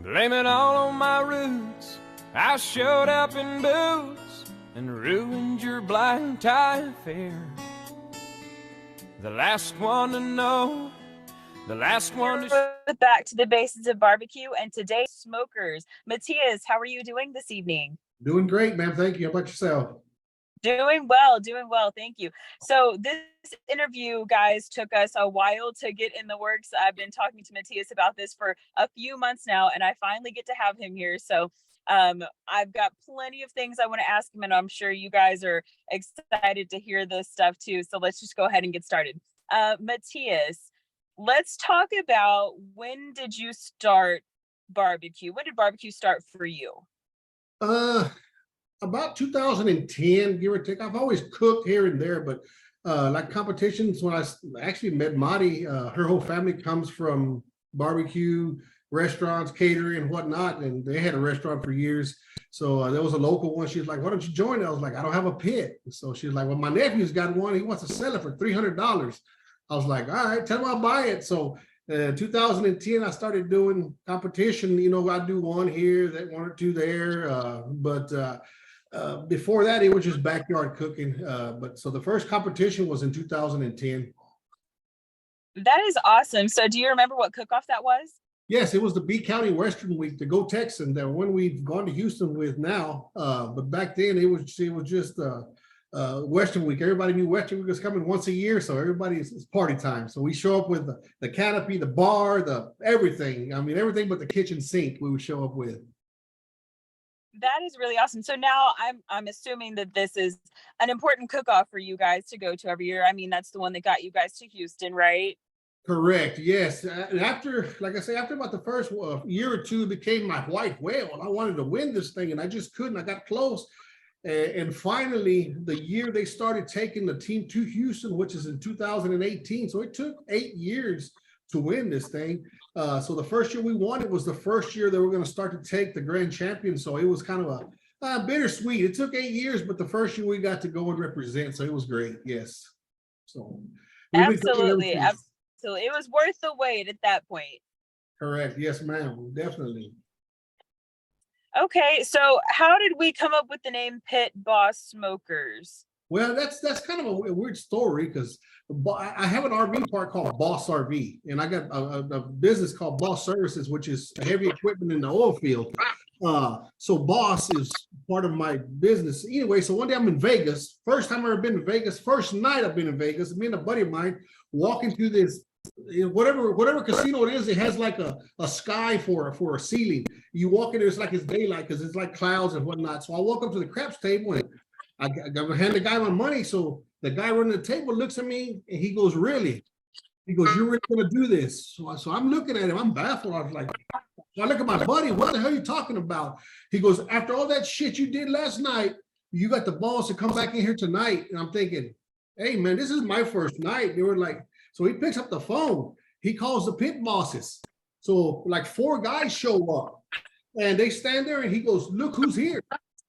Blame it all on my roots. I showed up in boots and ruined your black tie affair. The last one to know, the last one to... Back to the Basis of BBQ, and today, smokers. Matias, how are you doing this evening? Doing great, ma'am. Thank you. How about yourself? Doing well. Thank you. So this interview, guys, took us a while to get in the works. I've been talking to Matias about this for a few months now, and I finally get to have him here. So I've got plenty of things I want to ask him, and I'm sure you guys are excited to hear this stuff too. So let's just go ahead and get started. Matias, let's talk about, when did you start barbecue? When did barbecue start for you? About 2010, give or take. I've always cooked here and there, but like competitions, when I actually met Madi, her whole family comes from barbecue restaurants, catering and whatnot, and they had a restaurant for years. So there was a local one. She was like, "Why don't you join?" I was like, "I don't have a pit." So she's like, "Well, my nephew's got one. He wants to sell it for $300. I was like, "All right, tell him I'll buy it." So 2010, I started doing competition. You know, I do one here, that one or two there, but before that, it was just backyard cooking. But so the first competition was in 2010. That is awesome. So do you remember what cook-off that was? Yes, it was the B County Western Week, the Go Texan, the one we've gone to Houston with now. But back then it was just Western Week. Everybody knew Western Week was coming once a year, so it's party time. So we show up with the canopy, the bar, the everything. I mean, everything but the kitchen sink we would show up with. That is really awesome. So now I'm assuming that this is an important cook-off for you guys to go to every year. I mean, that's the one that got you guys to Houston, right? Correct. Yes. And after, like I say, after about the first year or two, it became my white whale. I wanted to win this thing, and I just couldn't. I got close. And finally, the year they started taking the team to Houston, which is in 2018. So it took 8 years to win this thing. So the first year we won, it was the first year they were going to start to take the grand champion. So it was kind of a bittersweet. It took 8 years, but the first year we got to go and represent. So it was great. Yes. So absolutely. It was worth the wait at that point. Correct. Yes, ma'am. Definitely. Okay, so how did we come up with the name Pit Boss Smokers? Well, that's kind of a weird story, because I have an RV park called Boss RV, and I got a business called Boss Services, which is heavy equipment in the oil field. So Boss is part of my business. Anyway, so one day I'm in Vegas. First time I've ever been to Vegas. First night I've been in Vegas. Me and a buddy of mine walking through this, whatever casino it is, it has like a sky for a ceiling. You walk in there, it's like it's daylight because it's like clouds and whatnot. So I walk up to the craps table and I hand the guy my money. So the guy running the table looks at me and he goes, "Really?" He goes, "You're really gonna do this?" So I'm looking at him, I'm baffled. I was like, I look at my buddy, "What the hell are you talking about?" He goes, "After all that shit you did last night, you got the balls to come back in here tonight." And I'm thinking, "Hey man, this is my first night." They were like, so he picks up the phone, he calls the pit bosses. So like 4 guys show up and they stand there and he goes, "Look who's here."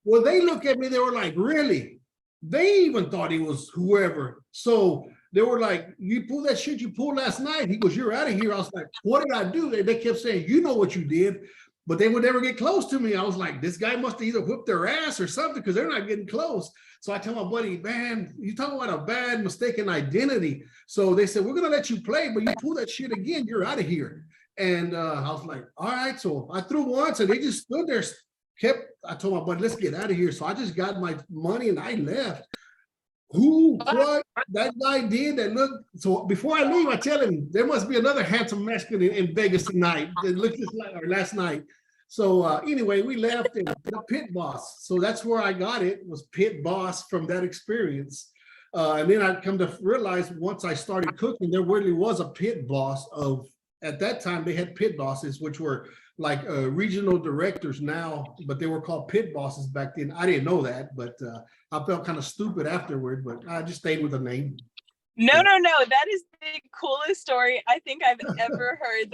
Well, they look at me, they were like, "Really?" They even thought he was whoever. So they were like, "You pulled that shit you pulled last night." He goes, "You're out of here." I was like, "What did I do?" They kept saying, "You know what you did," but they would never get close to me. I was like, this guy must have either whipped their ass or something, because they're not getting close. So I tell my buddy, "Man, you talking about a bad mistaken identity." So they said, "We're going to let you play, but you pull that shit again, you're out of here." And I was like, all right. So I threw once and they just stood there, I told my buddy, "Let's get out of here." So I just got my money and I left. What that guy did that looked, so before I leave, I tell him there must be another handsome Mexican in Vegas tonight that looked just like, or last night. So anyway, we left and the Pit Boss. So that's where I got it, was Pit Boss, from that experience. And then I come to realize, once I started cooking, there really was a pit boss at that time they had pit bosses, which were like regional directors now, but they were called pit bosses back then. I didn't know that, but I felt kind of stupid afterward, but I just stayed with the name. No. That is the coolest story I think I've ever heard.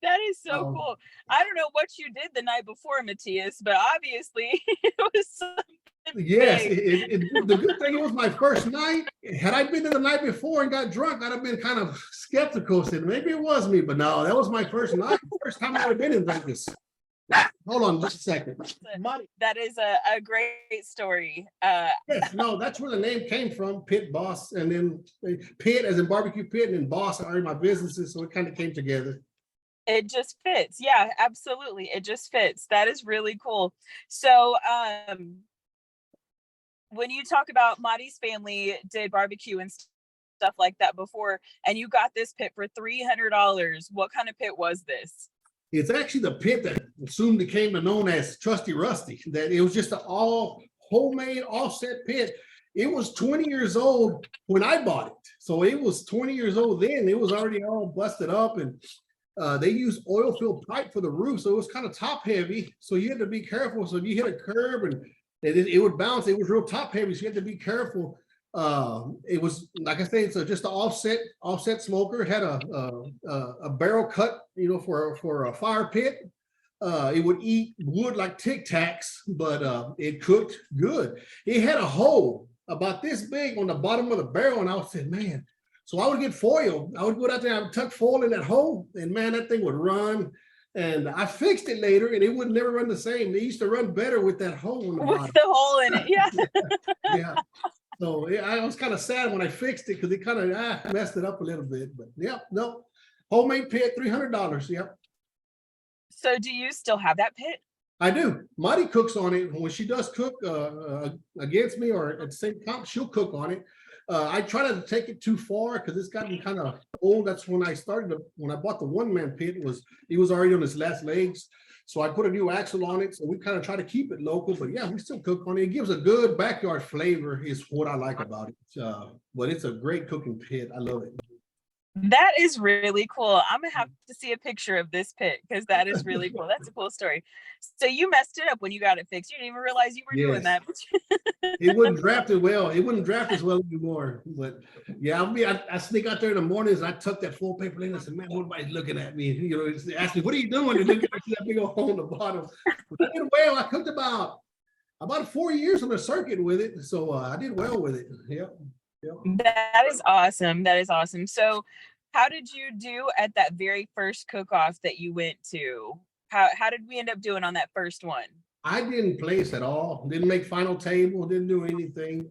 That is so cool. I don't know what you did the night before, Matias, but obviously it was something Yes, the good thing, it was my first night. Had I been there the night before and got drunk, I'd have been kind of skeptical, said maybe it was me, but no, that was my first night, first time I ever been in Vegas. Hold on just a second. That is a great story. Yes, no, that's where the name came from, Pit Boss, and then Pit as in barbecue pit, and then Boss are my businesses, so it kind of came together. It just fits. Yeah, absolutely. It just fits. That is really cool. So when you talk about Mati's family did barbecue and stuff like that before, and you got this pit for $300, what kind of pit was this? It's actually the pit that soon became known as Trusty Rusty. That it was just an all homemade offset pit. It was 20 years old when I bought it. So it was 20 years old then. It was already all busted up, and they used oil filled pipe for the roof. So it was kind of top heavy. So you had to be careful. So if you hit a curb and it would bounce, it was real top heavy. So you had to be careful. It was, like I say, it's just an offset smoker. It had a barrel cut, for a fire pit. It would eat wood like Tic Tacs, but it cooked good. It had a hole about this big on the bottom of the barrel, and I said, man. So I would get foil. I would go out there, I would tuck foil in that hole, and man, that thing would run. And I fixed it later, and it would never run the same. It used to run better with that hole in the bottom. With the hole in it, yeah. Yeah. So I was kind of sad when I fixed it because it kind of messed it up a little bit. But yep, no, homemade pit, $300. Yep. So do you still have that pit? I do. Mati cooks on it when she does cook against me or at the same time. She'll cook on it. I try not to take it too far because it's gotten kind of old. That's when I started. When I bought the one-man pit, he was already on his last legs. So I put a new axle on it. So we kind of try to keep it local, but yeah, we still cook on it. It gives a good backyard flavor is what I like about it. But it's a great cooking pit. I love it. That is really cool. I'm gonna have to see a picture of this pit because that is really cool. That's a cool story. So you messed it up when you got it fixed. You didn't even realize you were doing that. It wouldn't draft it well. It wouldn't draft as well anymore. But yeah, I sneak out there in the mornings. I tuck that full paper in and say, man, everybody's looking at me. Ask me, what are you doing? And look at that big old hole in the bottom. But I did well. I cooked about 4 years on the circuit with it. So I did well with it. Yep. That is awesome. That is awesome. So how did you do at that very first cook-off that you went to? How did we end up doing on that first one? I didn't place at all. Didn't make final table. Didn't do anything.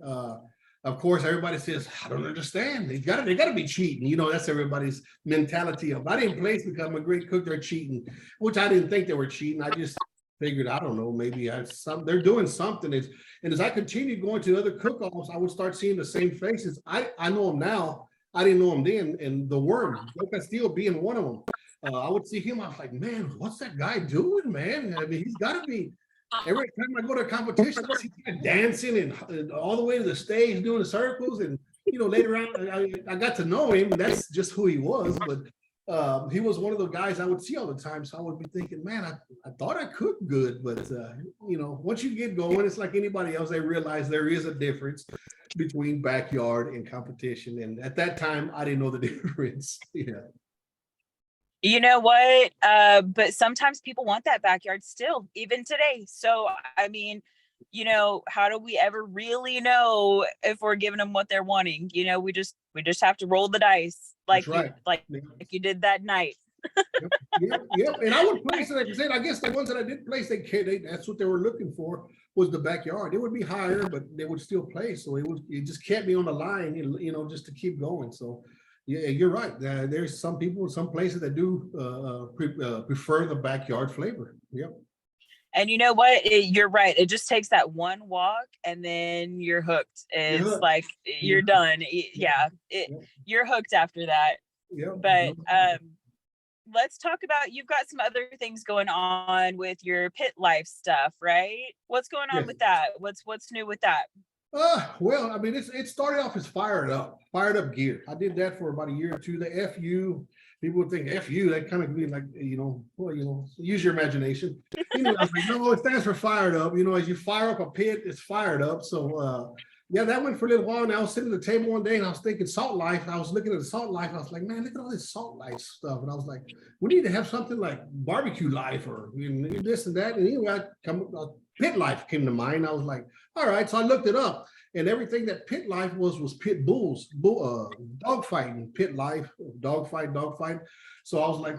Of course, everybody says, I don't understand. They gotta be cheating. That's everybody's mentality of, I didn't place because I'm a great cook. They're cheating, which I didn't think they were cheating. I just figured, I don't know, maybe they're doing something. And as I continued going to other cook-offs, I would start seeing the same faces. I know them now. I didn't know them then. And the Worm, Castillo being one of them. I would see him. I was like, man, what's that guy doing, man? I mean, he's got to be. Every time I go to a competition, I see him dancing and all the way to the stage doing the circles. And later on, I got to know him. And that's just who he was. But he was one of the guys I would see all the time. So I would be thinking, man, I thought I cooked good. But, once you get going, it's like anybody else. They realize there is a difference between backyard and competition. And at that time, I didn't know the difference. Yeah. You know what? But sometimes people want that backyard still, even today. So, I mean, how do we ever really know if we're giving them what they're wanting? We just have to roll the dice like you did that night. Yep. And I would place it, like I said, I guess the ones that I did place, that's what they were looking for was the backyard. It would be higher, but they would still place. So it just kept me on the line, just to keep going. So yeah, you're right. There's some people, some places that do prefer the backyard flavor. Yep. And you know what? You're right. It just takes that one walk and then you're hooked. It's like you're done. Yeah. You're hooked after that. Yeah. But let's talk about, you've got some other things going on with your pit life stuff, right? What's going on with that? What's new with that? Well, I mean, it started off as fired up gear. I did that for about a year or two. The FU, people would think FU, that kind of be like, use your imagination. I was like, no, it stands for fired up. As you fire up a pit, it's fired up. So, yeah, that went for a little while. And I was sitting at the table one day and I was thinking Salt Life. I was looking at the Salt Life. I was like, man, look at all this Salt Life stuff. And I was like, we need to have something like Barbecue Life or this and that. And anyway, I Pit Life came to mind. I was like, all right. So I looked it up, and everything that Pit Life was pit bulls, dog fighting, pit life, dog fight. So I was like,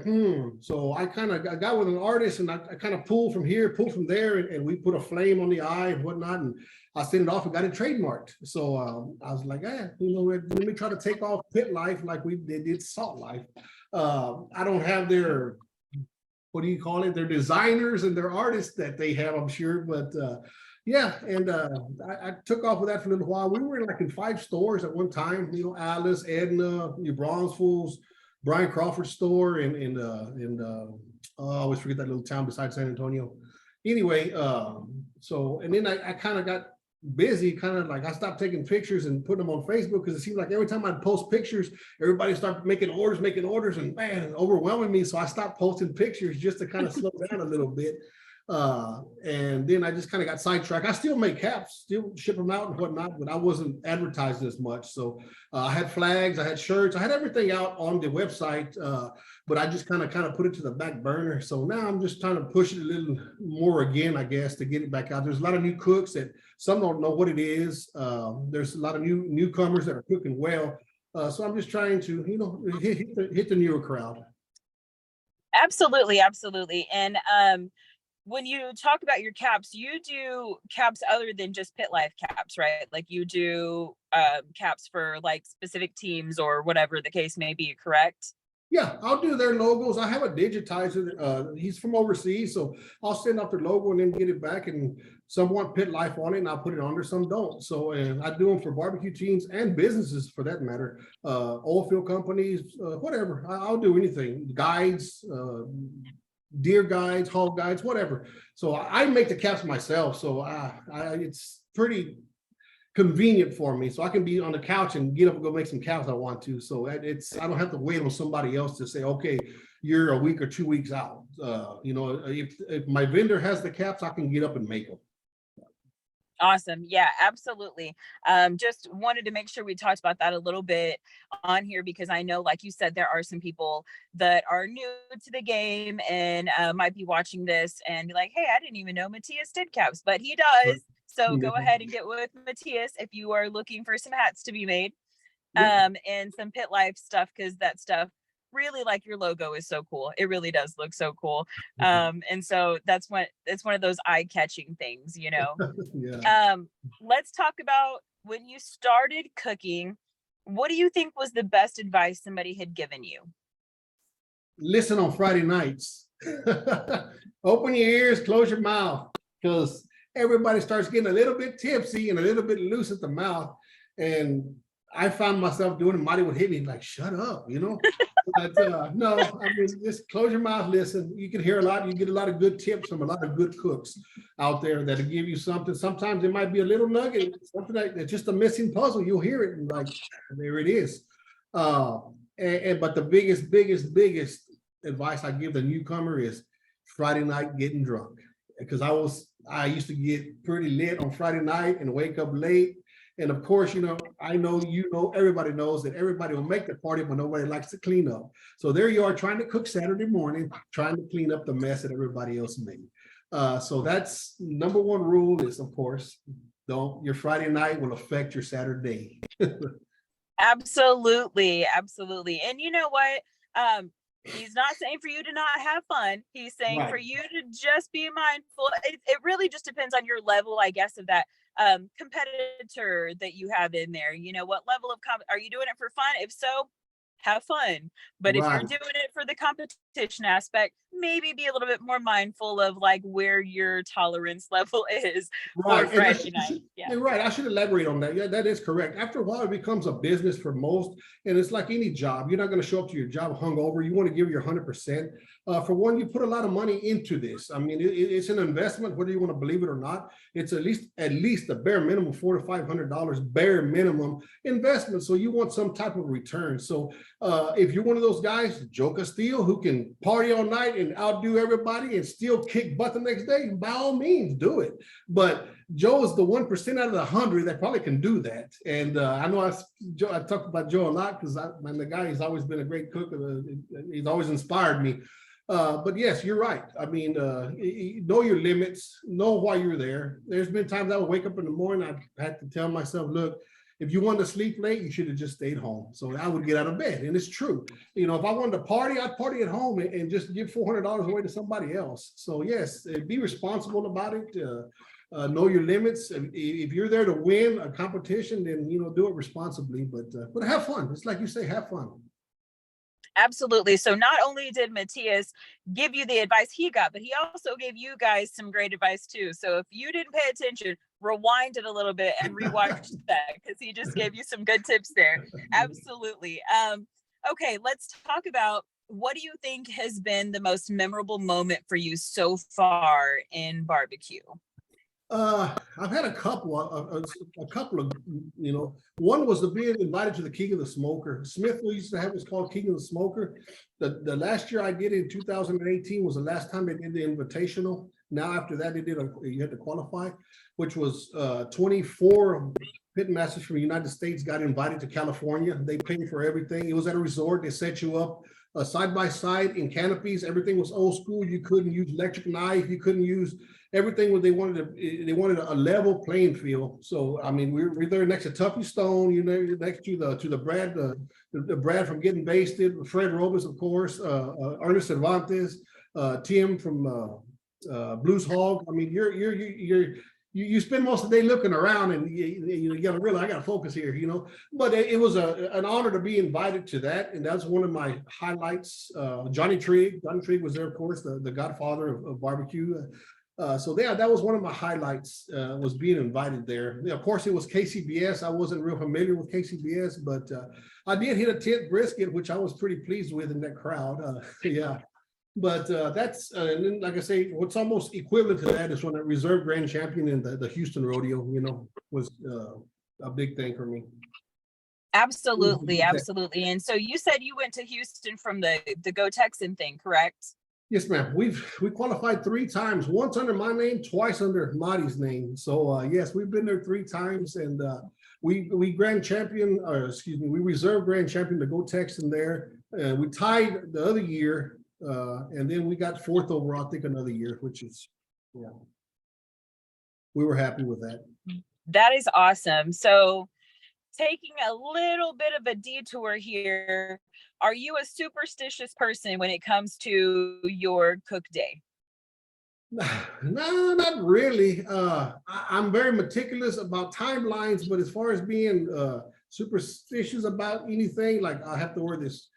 So I got with an artist, and I kind of pulled from here, pulled from there, and we put a flame on the eye and whatnot, and I sent it off and got it trademarked. So I was like, let me try to take off Pit Life like they did Salt Life. I don't have their, what do you call it? Their designers and their artists that they have, I'm sure, but yeah, and I took off with that for a little while. We were in 5 stores at one time, Alice, Edna, New Braunfels, Brian Crawford's store, and I always forget that little town beside San Antonio. Anyway, so, and then I kind of got busy, I stopped taking pictures and putting them on Facebook, because it seemed like every time I'd post pictures, everybody started making orders, and man, overwhelming me. So I stopped posting pictures just to kind of slow down a little bit. And then I just kind of got sidetracked. I still make caps, still ship them out and whatnot, but I wasn't advertising as much. So I had flags, I had shirts, I had everything out on the website, but I just kind of put it to the back burner. So now I'm just trying to push it a little more again, I guess, to get it back out. There's a lot of new cooks that some don't know what it is. There's a lot of newcomers that are cooking well. So I'm just trying to, hit the newer crowd. Absolutely. And when you talk about your caps, you do caps other than just Pit Life caps, right? Like you do caps for like specific teams or whatever the case may be, correct? Yeah, I'll do their logos. I have a digitizer. He's from overseas, so I'll send out their logo and then get it back. And some want Pit Life on it, and I'll put it on there. Some don't. So, and I do them for barbecue teams and businesses for that matter. Oil field companies, whatever. I'll do anything. Guides, deer guides, hog guides, whatever. So I make the caps myself. So it's pretty convenient for me, so I can be on the couch and get up and go make some caps I want to. So I don't have to wait on somebody else to say, okay, you're a week or 2 weeks out. If my vendor has the caps, I can get up and make them. Awesome. Yeah, absolutely. Just wanted to make sure we talked about that a little bit on here, because I know, like you said, there are some people that are new to the game and might be watching this and be like, hey, I didn't even know Matias did caps, but he does. So go ahead and get with Matias if you are looking for some hats to be made, and some Pit Life stuff, because that stuff really, like your logo, is so cool. It really does look so cool. And so it's one of those eye-catching things, Yeah. Let's talk about when you started cooking. What do you think was the best advice somebody had given you? Listen on Friday nights. Open your ears, close your mouth, because everybody starts getting a little bit tipsy and a little bit loose at the mouth. And I found myself doing it. Marty would hit me like, shut up, But no, I mean, just close your mouth, listen. You can hear a lot. You get a lot of good tips from a lot of good cooks out there that'll give you something. Sometimes it might be a little nugget, something that's just a missing puzzle. You'll hear it and like, there it is. But the biggest advice I give the newcomer is Friday night getting drunk. Because I used to get pretty lit on Friday night and wake up late. And of course, I know, everybody knows that everybody will make the party, but nobody likes to clean up. So there you are trying to cook Saturday morning, trying to clean up the mess that everybody else made. So that's number one rule is, of course, your Friday night will affect your Saturday. Absolutely. And you know what? He's not saying for you to not have fun. He's saying for you to just be mindful. It really just depends on your level, I guess, of that competitor that you have in there. What level of are you doing it for fun? If so, have fun. But if you're doing it for the competition aspect, maybe be a little bit more mindful of like where your tolerance level is for Friday night. Yeah. You're right. I should elaborate on that. Yeah, that is correct. After a while, it becomes a business for most, and it's like any job. You're not going to show up to your job hungover. You want to give your 100%. For one, you put a lot of money into this. I mean, it's an investment, whether you want to believe it or not. It's at least a bare minimum $400 to $500 bare minimum investment. So you want some type of return. So if you're one of those guys, Joe Castillo, who can party all night and outdo everybody and still kick butt the next day, by all means, do it. But Joe is the 1% out of the 100 that probably can do that. And I know I talked about Joe a lot because the guy, he's always been a great cook. He's always inspired me. But yes, you're right. I mean, know your limits, know why you're there. There's been times I would wake up in the morning, I had to tell myself, look, if you wanted to sleep late, you should have just stayed home. So I would get out of bed. And it's true. You know, if I wanted to party, I'd party at home and just give $400 away to somebody else. So yes, be responsible about it. Know your limits. If you're there to win a competition, then, you know, do it responsibly, but have fun. It's like you say, have fun. Absolutely. So not only did Matias give you the advice he got, but he also gave you guys some great advice too. So if you didn't pay attention, rewind it a little bit and rewatch that, because he just gave you some good tips there. Absolutely. Okay, let's talk about, what do you think has been the most memorable moment for you so far in barbecue? I've had a couple of, you know, one was the being invited to the King of the Smoker. Smithville used to have what's called King of the Smoker. The last year I did in 2018 was the last time they did the invitational. Now after that they did you had to qualify, which was 24 pit masters from the United States got invited to California. They paid for everything. It was at a resort. They set you up side by side in canopies. Everything was old school. You couldn't use electric knife. You couldn't use everything. What they wanted a level playing field. So I mean, we're there next to Tuffy Stone, you know, next to the Brad, the Brad from Getting Basted, Fred Robles, of course, Ernest Cervantes, Tim from Blues Hog. I mean, you spend most of the day looking around, and you got to realize I got to focus here, you know. But it was an honor to be invited to that, and that's one of my highlights. Johnny Trigg was there, of course, the godfather of barbecue. So yeah, that was one of my highlights, was being invited there. Of course, it was KCBS. I wasn't real familiar with KCBS, but I did hit a 10th brisket, which I was pretty pleased with in that crowd. Yeah. But that's, and then, like I say, what's almost equivalent to that is when I reserve grand champion in the Houston rodeo, you know, was a big thing for me. Absolutely, absolutely. And so you said you went to Houston from the Go Texan thing, correct? Yes, ma'am. We qualified 3 times, once under my name, twice under Marty's name. So yes, we've been there 3 times, and we grand champion, or excuse me, we reserve grand champion to Go Texan there. We tied the other year. And then we got 4th overall, I think, another year, which is, yeah, we were happy with that. That is awesome. So taking a little bit of a detour here, are you a superstitious person when it comes to your cook day? No, not really. I'm very meticulous about timelines, but as far as being superstitious about anything, like I have to wear this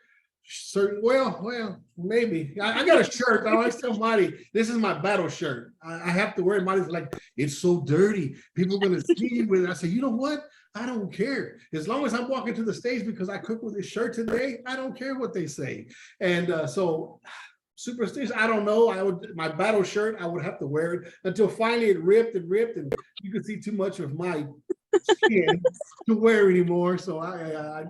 certain, well, maybe. I got a shirt. I always tell Marty, this is my battle shirt. I have to wear it. Marty's like, it's so dirty. People are going to see you with it. I say, you know what? I don't care. As long as I'm walking to the stage because I cook with this shirt today, I don't care what they say. And so superstitious, I don't know. My battle shirt, I would have to wear it until finally it ripped, and you could see too much of my skin to wear anymore. So I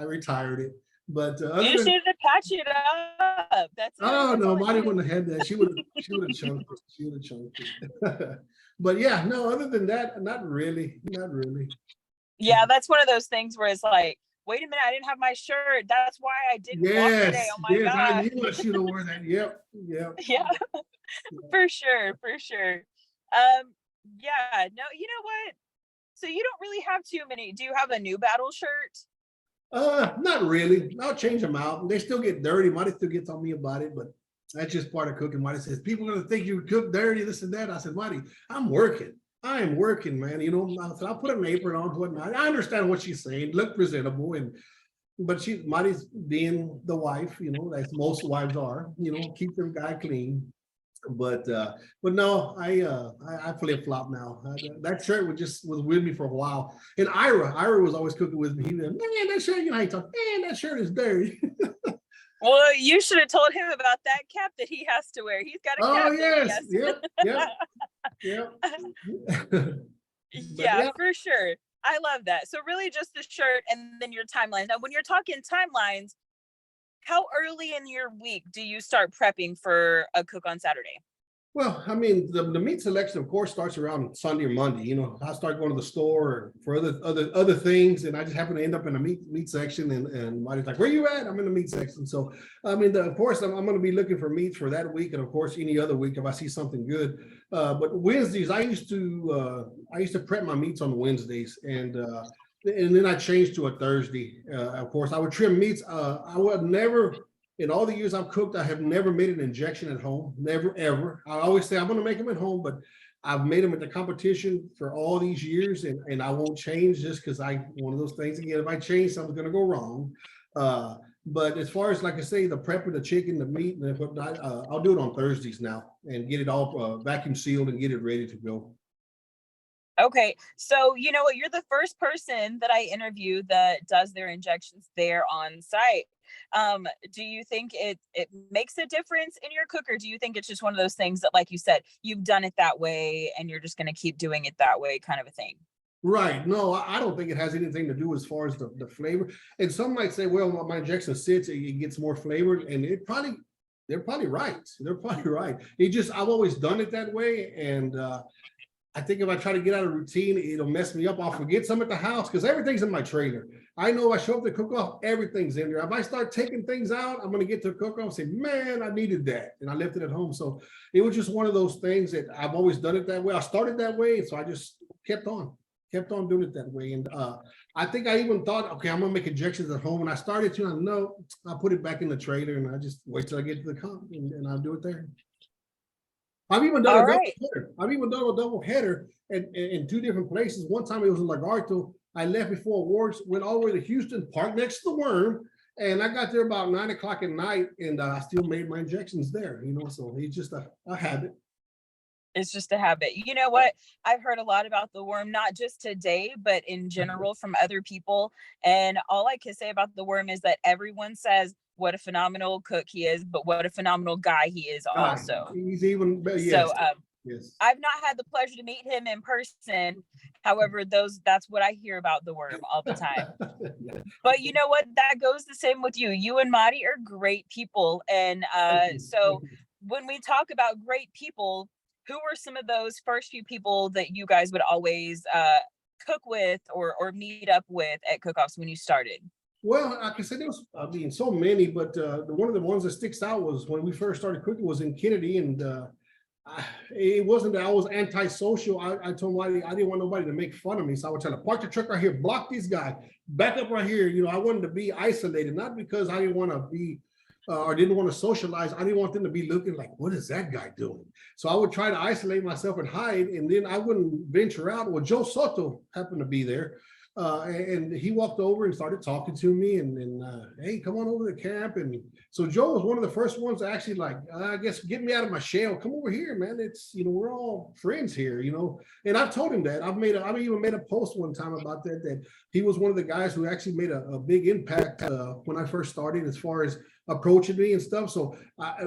retired it. But you should have patched it up. That's oh no, Marty wouldn't have had that. She would have chunked it. She would have chunked it. But yeah, no, other than that, not really. Yeah, that's one of those things where it's like, wait a minute, I didn't have my shirt. That's why I didn't walk today. Oh my God. I knew I should have worn that. Yep. Yeah, for sure. Yeah, no, you know what? So you don't really have too many. Do you have a new battle shirt? Not really. I'll change them out. They still get dirty. Marty still gets on me about it, but that's just part of cooking. Marty says, people are going to think you cook dirty, this and that. I said, Marty, I'm working. I am working, man. You know, I'll put an apron on, whatnot. I understand what she's saying. Look presentable, but Marty's being the wife, you know, as most wives are, you know, keep their guy clean. But no, I flip flop now. That shirt was with me for a while. And Ira was always cooking with me. He was, man, that shirt, you know how you talk, man, that shirt is dirty. Well, you should have told him about that cap that he has to wear. He's got a cap. Oh yes, yep. Yeah, for sure. I love that. So really just the shirt and then your timelines. Now, when you're talking timelines, how early in your week do you start prepping for a cook on Saturday? Well, I mean, the meat selection, of course, starts around Sunday or Monday. You know, I start going to the store for other things, and I just happen to end up in the meat section. And Marty's like, "Where you at?" I'm in the meat section. So, I mean, of course, I'm going to be looking for meats for that week, and of course, any other week if I see something good. But Wednesdays, I used to prep my meats on Wednesdays, and then I changed to a Thursday. Of course, I would trim meats. I would never. In all the years I've cooked, I have never made an injection at home. Never, ever. I always say I'm going to make them at home, but I've made them at the competition for all these years, and I won't change just because one of those things again. If I change, something's going to go wrong. But as far as like I say, the prep of the chicken, the meat, and whatnot, I'll do it on Thursdays now and get it all vacuum sealed and get it ready to go. Okay, so you know what? You're the first person that I interview that does their injections there on site. Do you think it makes a difference in your cook, or do you think it's just one of those things that, like you said, you've done it that way and you're just going to keep doing it that way, kind of a thing? Right. No, I don't think it has anything to do as far as the flavor. And some might say, well, my injection sits, it gets more flavored, and they're probably right. They're probably right. I've always done it that way, and I think if I try to get out of routine, it'll mess me up. I'll forget some at the house because everything's in my trailer. I know I show up to cook off, everything's in there. If I start taking things out, I'm going to get to cook off and say, man, I needed that. And I left it at home. So it was just one of those things that I've always done it that way. I started that way. So I just kept on doing it that way. And I think I even thought, okay, I'm going to make injections at home. And I started to, I know, I'll put it back in the trailer and I just wait till I get to the comp and I'll do it there. I've even done a double header in two different places. One time it was in Lagarto. I left before awards, went all the way to Houston, parked next to the Worm, and I got there about 9 o'clock at night, and I still made my injections there. You know, so it's just a habit. It's just a habit. You know what? I've heard a lot about the Worm, not just today, but in general from other people. And all I can say about the Worm is that everyone says what a phenomenal cook he is, but what a phenomenal guy he is also. He's even better. Yes. So yes. I've not had the pleasure to meet him in person. However, that's what I hear about the Worm all the time. Yeah. But you know what? That goes the same with you. You and Mati are great people. And so when we talk about great people, who were some of those first few people that you guys would always cook with or meet up with at cook-offs when you started? Well, like I said, there was, so many, but one of the ones that sticks out was when we first started cooking was in Kennedy, and it wasn't that I was antisocial. I told Marty I didn't want nobody to make fun of me, so I would tell them, park the truck right here, block these guys, back up right here. You know, I wanted to be isolated, not because I didn't want to be or didn't want to socialize. I didn't want them to be looking like, what is that guy doing? So I would try to isolate myself and hide, and then I wouldn't venture out. Well, Joe Soto happened to be there. And he walked over and started talking to me and hey, come on over to camp. And so Joe was one of the first ones to actually I guess, get me out of my shell. Come over here, man. It's, we're all friends here, and I've told him that. I've even made a post one time about that he was one of the guys who actually made a big impact when I first started as far as approaching me and stuff. So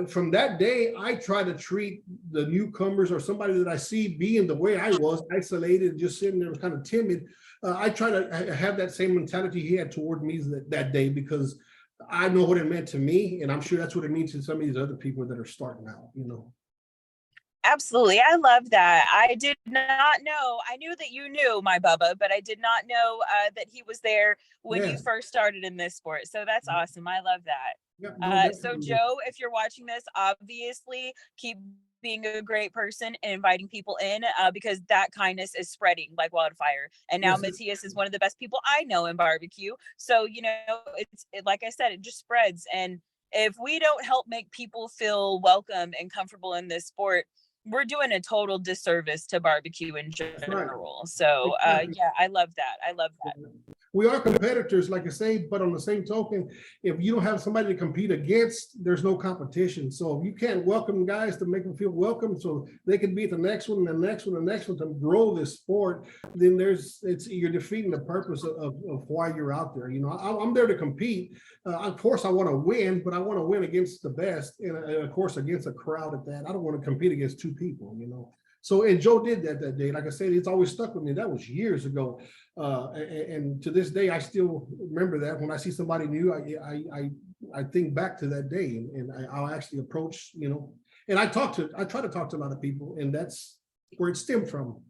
from that day, I try to treat the newcomers or somebody that I see being the way I was, isolated, just sitting there kind of timid. I try to have that same mentality he had toward me that day, because I know what it meant to me, and I'm sure that's what it means to some of these other people that are starting out, Absolutely. I love that. I did not know. I knew that you knew my Bubba, but I did not know that he was there when you first started in this sport. So that's awesome. I love that. Yeah, so Joe, if you're watching this, obviously keep being a great person and inviting people in because that kindness is spreading like wildfire. And now Matias is one of the best people I know in barbecue. So, like I said, it just spreads. And if we don't help make people feel welcome and comfortable in this sport, we're doing a total disservice to barbecue in general. Right. So yeah, I love that. We are competitors, like I say, but on the same token, if you don't have somebody to compete against, there's no competition. So if you can't welcome guys to make them feel welcome so they can be at the next one, and the next one, and the next one to grow this sport, then you're defeating the purpose of why you're out there. I'm there to compete. Of course, I want to win, but I want to win against the best, and of course, against a crowd at that. I don't want to compete against two people, So, and Joe did that day. Like I said, it's always stuck with me. That was years ago. And to this day, I still remember that. When I see somebody new, I think back to that day, and I'll actually approach, and And I try to talk to a lot of people, and that's where it stemmed from.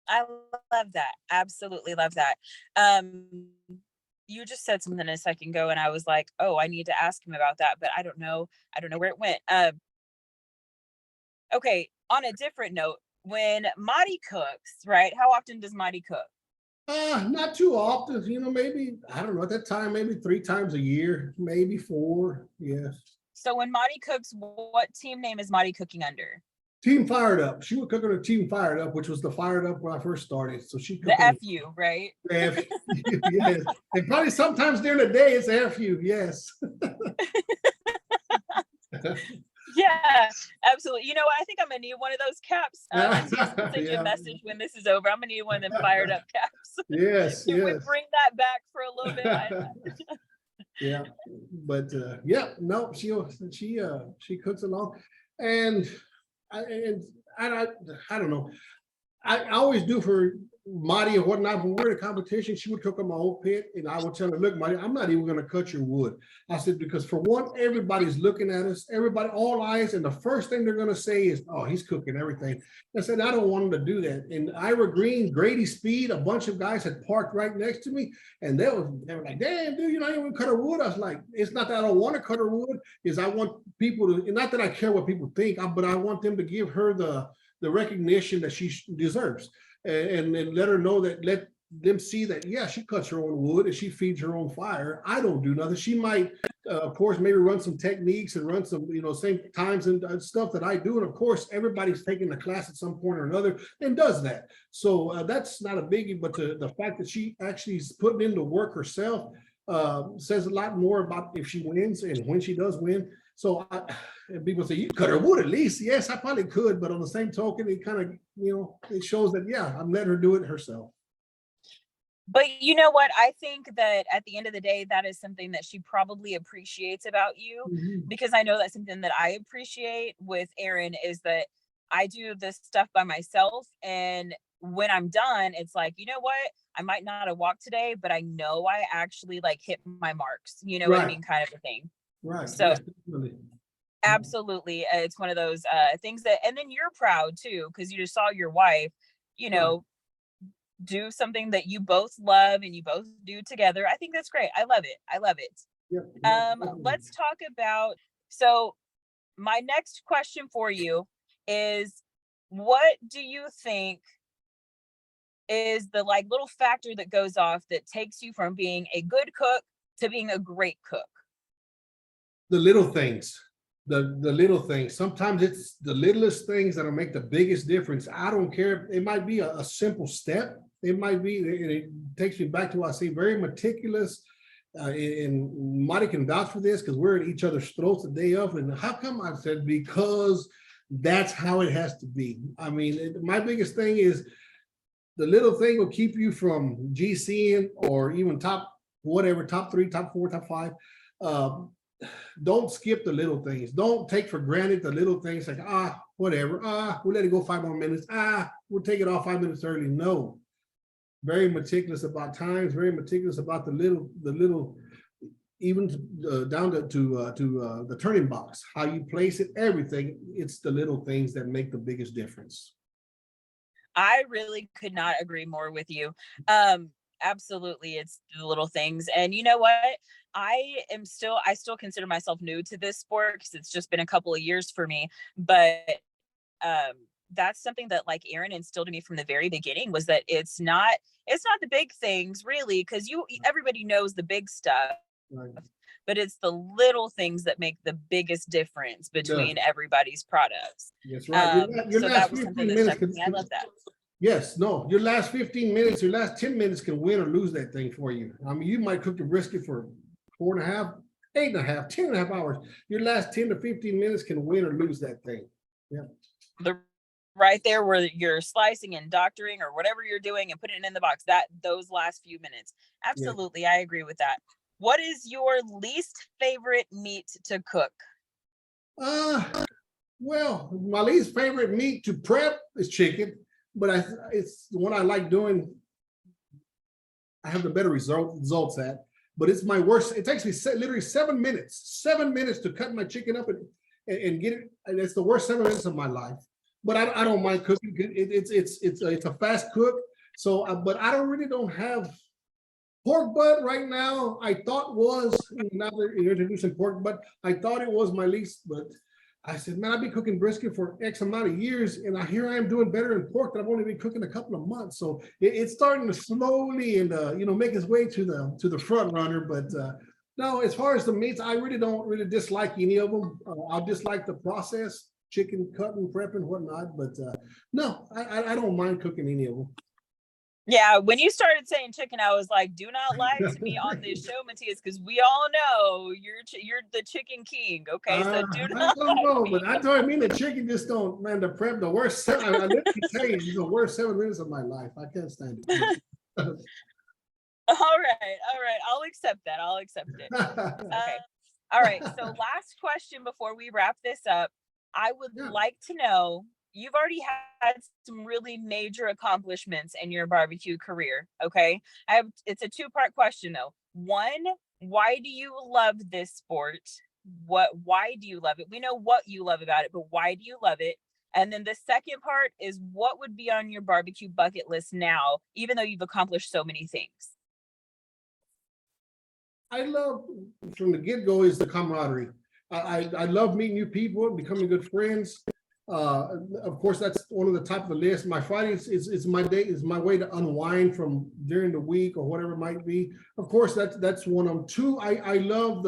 I love that. Absolutely love that. Um, you just said something a second ago, and I was like, oh, I need to ask him about that, but I don't know where it went. Okay, on a different note, when Madi cooks, right? How often does Madi cook? Not too often, maybe, I don't know, at that time, maybe 3 times a year, maybe 4. Yeah. So when Madi cooks, what team name is Madi cooking under? Team Fired Up. She would cook on a Team Fired Up, which was the Fired Up when I first started. So she cooked The FU, right? FU, yes. And probably sometimes during the day it's FU, yes. Yeah, absolutely. You know what? I think I'm gonna need one of those caps. I'll send you a Yeah. message when this is over. I'm gonna need one of them Fired Up caps. Yes, Can we yes. bring that back for a little bit? Yeah, but yeah, no, she cooks along, and I don't know. I always do for Marty or whatnot. When we're in a competition, she would cook on my old pit, and I would tell her, "Look, Marty, I'm not even going to cut your wood." I said, because for one, everybody's looking at us, everybody, all eyes, and the first thing they're going to say is, "Oh, he's cooking everything." I said, I don't want him to do that. And Ira Green, Grady Speed, a bunch of guys had parked right next to me, and they were like, "Damn, dude, you're not even cut her wood." I was like, "It's not that I don't want to cut her wood, is I want people to, and not that I care what people think, but I want them to give her the recognition that she deserves, and let her know that, let them see that, yeah, she cuts her own wood and she feeds her own fire. I don't do nothing. She might, of course, maybe run some techniques and run some, same times and stuff that I do. And of course, everybody's taking the class at some point or another and does that. So that's not a biggie, but the fact that she actually is putting in the work herself says a lot more about if she wins and when she does win. So and people say, "You cut her wood at least." Yes, I probably could, but on the same token, it kind of, it shows that, yeah, I'm letting her do it herself. But you know what? I think that at the end of the day, that is something that she probably appreciates about you, Mhm. because I know that's something that I appreciate with Aaron is that I do this stuff by myself. And when I'm done, it's like, you know what? I might not have walked today, but I know I actually like hit my marks. You know what I Right, mean? Kind of a thing. right. So Yes, definitely. absolutely. It's one of those things that, and then you're proud too, because you just saw your wife, you Right. know, do something that you both love and you both do together. I think that's great. I love it. I love it. Yep, yep, definitely. Let's talk about, so my next question for you is, what do you think is the like little factor that goes off that takes you from being a good cook to being a great cook? The little things, the little things. Sometimes it's the littlest things that'll make the biggest difference. I don't care. It might be a simple step. It might be, and it takes me back to what I say, very meticulous. And Marty can vouch for this because we're at each other's throats the day of. And how come? I said, because that's how it has to be. I mean, my biggest thing is the little thing will keep you from GCing or even top, whatever, top 3, top 4, top 5. Don't skip the little things. Don't take for granted the little things like, whatever. We'll let it go 5 more minutes. We'll take it off 5 minutes early. No. Very meticulous about times, very meticulous about the little, even down to the turning box, how you place it, everything. It's the little things that make the biggest difference. I really could not agree more with you. Absolutely, it's the little things. And you know what? I still consider myself new to this sport because it's just been a couple of years for me. But that's something that like Aaron instilled in me from the very beginning, was that it's not the big things really, because everybody knows the big stuff. Right. But it's the little things that make the biggest difference between everybody's products. That's right. Your So last that was 15 something that minutes stuck with me. I love that. Yes, no, your last 15 minutes, your last 10 minutes can win or lose that thing for you. I mean, you might cook the brisket for 4.5, 8.5, 10.5 hours. Your last 10 to 15 minutes can win or lose that thing. Yeah. Right there where you're slicing and doctoring or whatever you're doing and putting it in the box, those last few minutes. Absolutely. Yeah. I agree with that. What is your least favorite meat to cook? Well, my least favorite meat to prep is chicken, but it's the one I like doing. I have the better results at, but it's my worst. It takes me literally 7 minutes to cut my chicken up and get it. And it's the worst 7 minutes of my life. But I don't mind cooking. It's a fast cook. So, but I really don't have pork butt right now. I thought was, now that you're introducing pork butt, I thought it was my least, but I said, man, I've been cooking brisket for X amount of years, and here I am doing better in pork that I've only been cooking a couple of months. So it's starting to slowly and make its way to the front runner. But no, as far as the meats, I really don't really dislike any of them. I dislike the process, chicken cutting, prepping, whatnot. But no, I don't mind cooking any of them. Yeah, when you started saying chicken, I was like, do not lie to me on this show, Matias, because we all know you're the chicken king. Okay, so do not. I don't know, but I told me the chicken just don't, man, the worst I literally tell you, it's the worst 7 minutes of my life. I can't stand it. All right. I'll accept that. I'll accept it. Okay. All right. So last question before we wrap this up. I would like to know, you've already had some really major accomplishments in your barbecue career. Okay. It's a two-part question though. One, why do you love this sport? Why do you love it? We know what you love about it, but why do you love it? And then the second part is, what would be on your barbecue bucket list now, even though you've accomplished so many things? I love, from the get-go, is the camaraderie. I love meeting new people, becoming good friends. Of course, that's one of the top of the list. My Fridays is my day, is my way to unwind from during the week or whatever it might be. Of course, that's one of them. Two, I love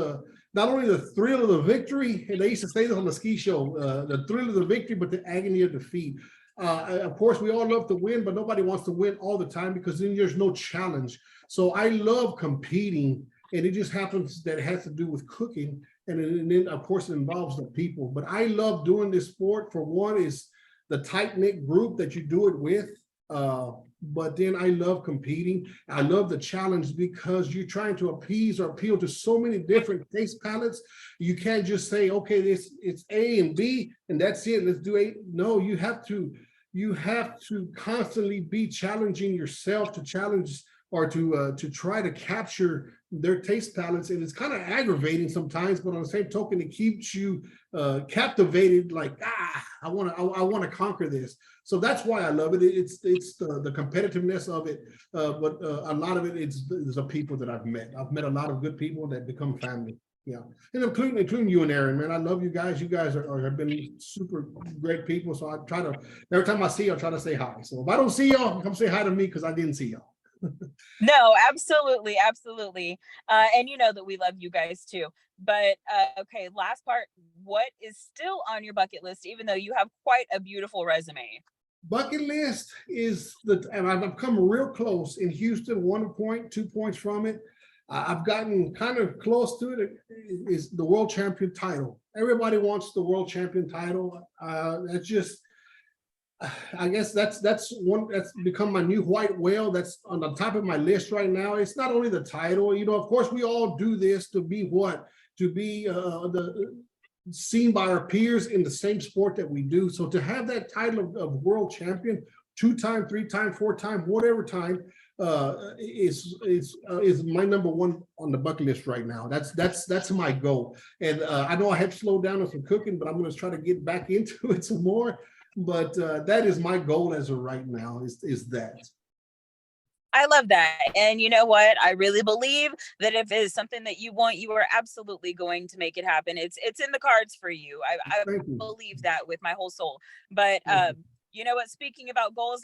not only the thrill of the victory, and they used to say this on the ski show, the thrill of the victory, but the agony of defeat. Of course, we all love to win, but nobody wants to win all the time, because then there's no challenge. So I love competing, and it just happens that it has to do with cooking. And then, of course, it involves the people. But I love doing this sport. For one, is the tight-knit group that you do it with. But then I love competing. I love the challenge, because you're trying to appease or appeal to so many different taste palettes. You can't just say, okay, it's A and B, and that's it. Let's do A. No, you have to constantly be challenging yourself to challenge or to try to capture their taste palettes. And it's kind of aggravating sometimes, but on the same token, it keeps you captivated, like, I want to conquer this. So that's why I love it. It's the competitiveness of it, but a lot of it is the people that I've met. I've met a lot of good people that become family. Yeah, and including you and Aaron, man. I love you guys. You guys have been super great people. So I try to, every time I see you, I try to say hi. So if I don't see y'all, come say hi to me, because I didn't see y'all. No, absolutely. And you know that we love you guys too. But okay, last part. What is still on your bucket list, even though you have quite a beautiful resume? Bucket list is and I've come real close in Houston, 1 point, 2 points from it. I've gotten kind of close to it. Is the world champion title. Everybody wants the world champion title. That's just, I guess that's one that's become my new white whale. That's on the top of my list right now. It's not only the title, of course we all do this to be seen by our peers in the same sport that we do. So to have that title of world champion 2-time, 3-time, 4-time, whatever time, is my number one on the bucket list right now. That's my goal. And I know I have to slow down on some cooking, but I'm going to try to get back into it some more. But that is my goal as of right now, is that. I love that. And you know what? I really believe that if it's something that you want, you are absolutely going to make it happen. It's in the cards for you. I believe that with my whole soul. But you know what? Speaking about goals,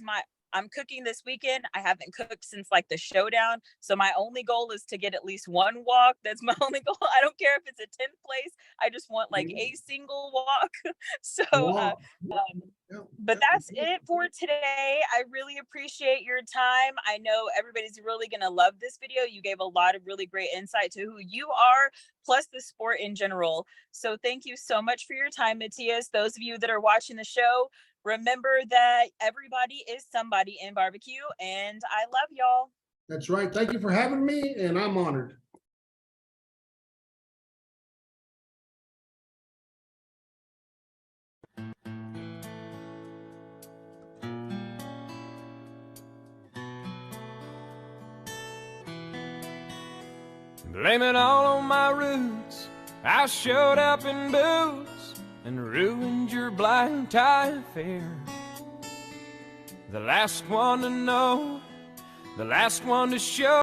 I'm cooking this weekend. I haven't cooked since like the showdown. So my only goal is to get at least one walk. That's my only goal. I don't care if it's a 10th place. I just want like a single walk. So, but that's it for today. I really appreciate your time. I know everybody's really going to love this video. You gave a lot of really great insight to who you are, plus the sport in general. So thank you so much for your time, Matias. Those of you that are watching the show, remember that everybody is somebody in barbecue, and I love y'all. That's right. Thank you for having me, and I'm honored. Blame it all on my roots. I showed up in boots and ruined your black tie affair. The last one to know, the last one to show.